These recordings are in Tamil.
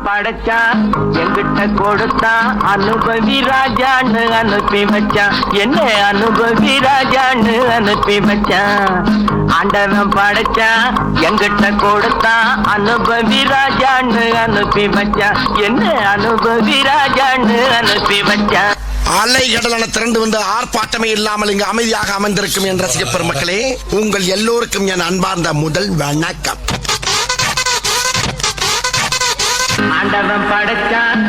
படைச்சான் எங்கிட்ட கொடுத்தான் அனுபவி ராஜான்னு அனுப்பி வச்சான் என்ன அனுபவி ராஜான்னு அனுப்பி வச்சான் ஆண்டவன் படைச்சான் எங்கிட்ட கொடுத்தான் அனுபவி ராஜான்னு அனுப்பி வச்சான் என்ன அனுபவி ராஜான்னு அனுப்பி வச்சான் அலை கடலான திரண்டு வந்து ஆர்ப்பாட்டமே இல்லாமல் இங்கு அமைதியாக அமர்ந்திருக்கும் என் ரசிக பெருமக்களே, உங்கள் எல்லோருக்கும் என் அன்பார்ந்த முதல் வணக்கம். ஆண்டவன் படைச்சான்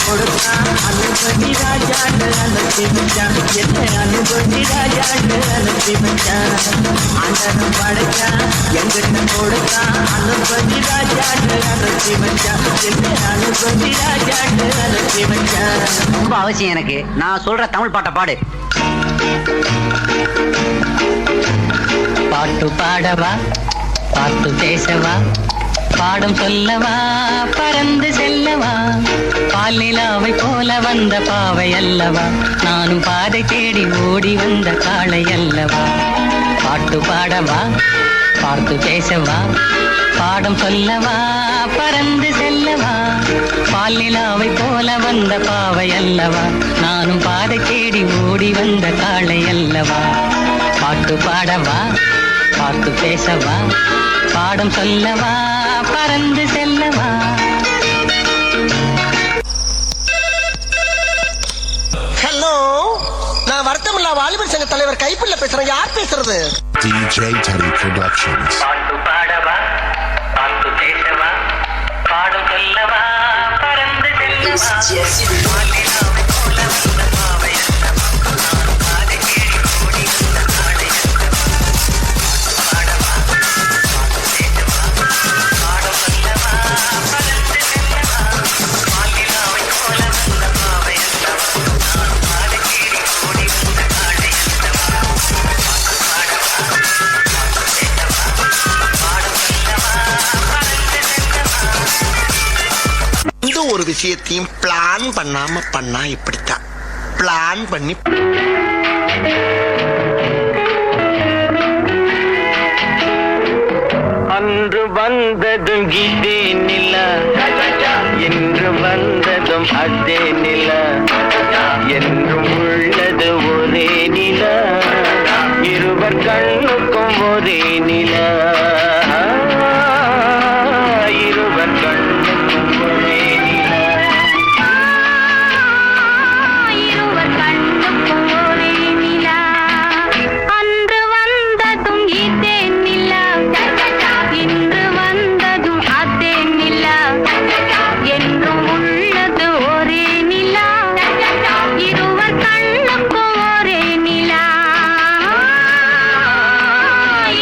கொடுத்தான் அனுபவி ராஜான்னு அனுப்பி வச்சான் என்ன அனுபவி ராஜான்னு அனுப்பி வச்சான் ஆண்டவன் படைச்சான் எங்கிட்ட கொடுத்தான் அனுபவி ராஜான்னு அனுப்பி வச்சான் என்ன அனுபவி ராஜான்னு அனுப்பி வச்சான். ரொம்ப அவசியம் எனக்கு. நான் சொல்ற தமிழ் பாட்டை பாடு. பாட்டு பாடவா, பாட்டு பேசவா, பாடம் சொல்லவா, பறந்து செல்லவா, பால் நிலாவை போல வந்த பாவை அல்லவா, நானும் பாதை தேடி ஓடி வந்த காளை அல்லவா. பாட்டு பாடவா, பாட்டு பேசவா, பாடம் சொல்லவா, பறந்து செல்லவா, பால் நிலாவை போல வந்த பாவை அல்லவா, நானும் பாதை தேடி ஓடி வந்த காளை அல்லவா. பாட்டு பாடவா, பாட்டு பேசவா, பாடம் சொல்லவா, பறந்து செல்லவா. ஹலோ, நான் வருத்தமில்லா வாலிபர் சங்க தலைவர் கைப்புள்ள பேசுறேன். யார் பேசுறது? DJ Teddy Productions. பாட்டு பாடவா, பாட்டு பேசவா, பாடம் சொல்லவா, பறந்து செல்லவா. ஒரு விஷயத்தையும் பிளான் பண்ணாம பண்ணா இப்படித்தான். பிளான் பண்ணி அன்று வந்ததும் இதே நிலா, என்று வந்ததும் அதே நிலா, என்றும் உள்ளது ஒரே நிலா, இருவர் கண்ணுக்கும் ஒரே நிலா, இருவர் கண்ணுக்கும் ஒரே நிலா, இருவர் கண்ணுக்கும் ஒரே நிலா. அன்று வந்ததும் இதே நிலா, இன்று வந்ததும் அதே நிலா, என்றும் உள்ளது ஒரே நிலா, இருவர் கண்ணுக்கும் ஒரே நிலா,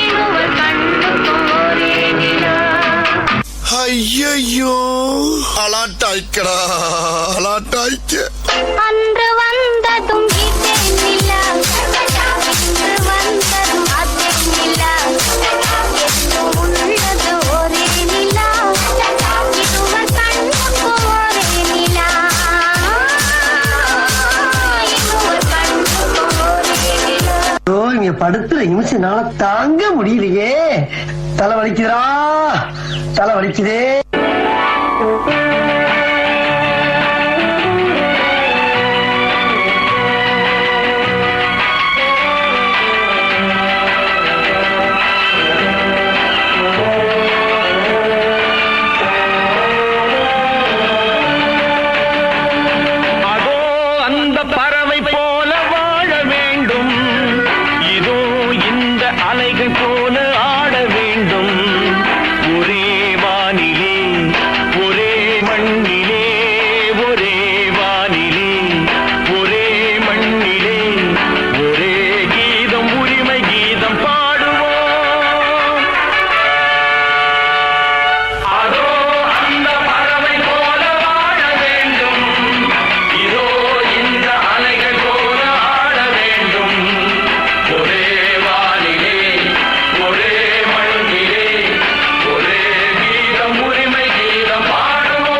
இருவர் கண்ணுக்கும் ஒரே நிலா. ஐயோ, அலாட்டாய்க்கடா, அலாட்டாய்க்க. அன்று வந்ததும் இதே நிலா, இன்று வந்ததும் அதே நிலா, என்றும் உள்ளது ஒரே நிலா, இருவர் கண்ணுக்கும் ஒரே நிலா, இருவர் கண்ணுக்கும் ஒரே நிலா. இங்க படுத்துற நிமிஷம்னால தாங்க முடியலையே. தலை வலிக்குதுடா, தலை வலிக்குதே. அதோ அந்த பறவை போல வாழ வேண்டும், இதோ இந்த அலைகள் போல ஆட வேண்டும், ஒரே வானிலே ஒரே மண்ணிலே, ஒரே வானிலே ஒரே மண்ணிலே, ஒரே கீதம் உரிமை கீதம் பாடுவோம். அதோ அந்த பறவை போல வாழ வேண்டும், இதோ இந்த அலைகள் போல ஆட வேண்டும், ஒரே வானிலே ஒரே மண்ணிலே, ஒரே கீதம் உரிமை கீதம் பாடுவோம்.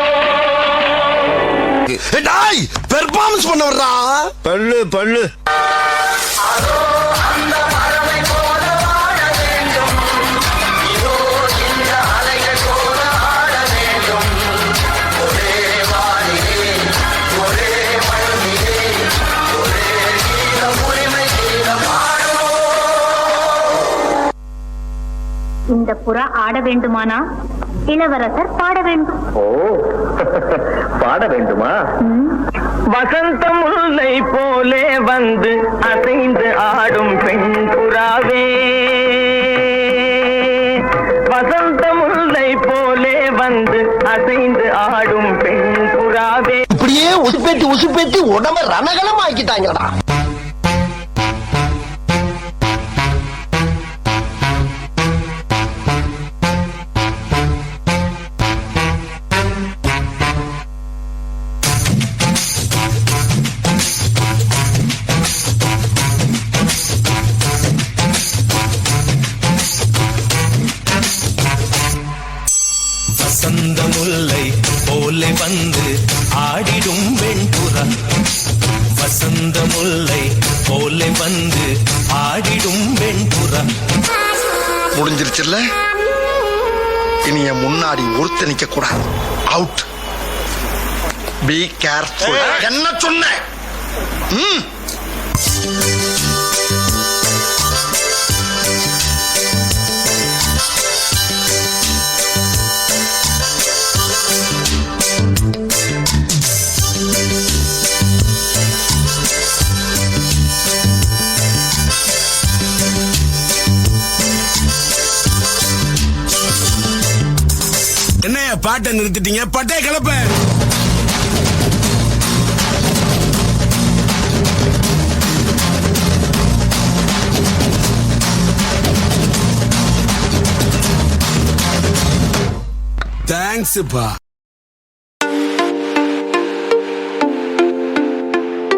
டாய், பெர்ஃபார்மன்ஸ் பண்ண வர்றா. பல்லு பல்லு. இந்த புறா ஆட வேண்டுமானா இளவரசர் பாட வேண்டும். ஓ பாட வேண்டுமா? வசந்த முல்லை போலே வந்து அசைந்து ஆடும் பெண் புறாவே, வசந்த முல்லை போலே வந்து அசைந்து ஆடும் பெண் புறாவே. இப்படியே உசுப்பேத்தி உடம்ப ரணகலம் ஆக்கிட்டாங்கடா. வசந்த முல்லை போலே வந்து ஆடிடும் வெண்புறா, வசந்த முல்லை போலே வந்து ஆடிடும் வெண்புறா. முடிஞ்சிருச்சுல்ல? இனி என் முன்னாடி ஒருத்த நிக்க கூடாது. அவுட். Be careful. என்ன சொன்ன? என்ன பாட்டை நிறுத்திட்டீங்க? பட்டை கிளப்ப. தேங்க்ஸ்ப்பா.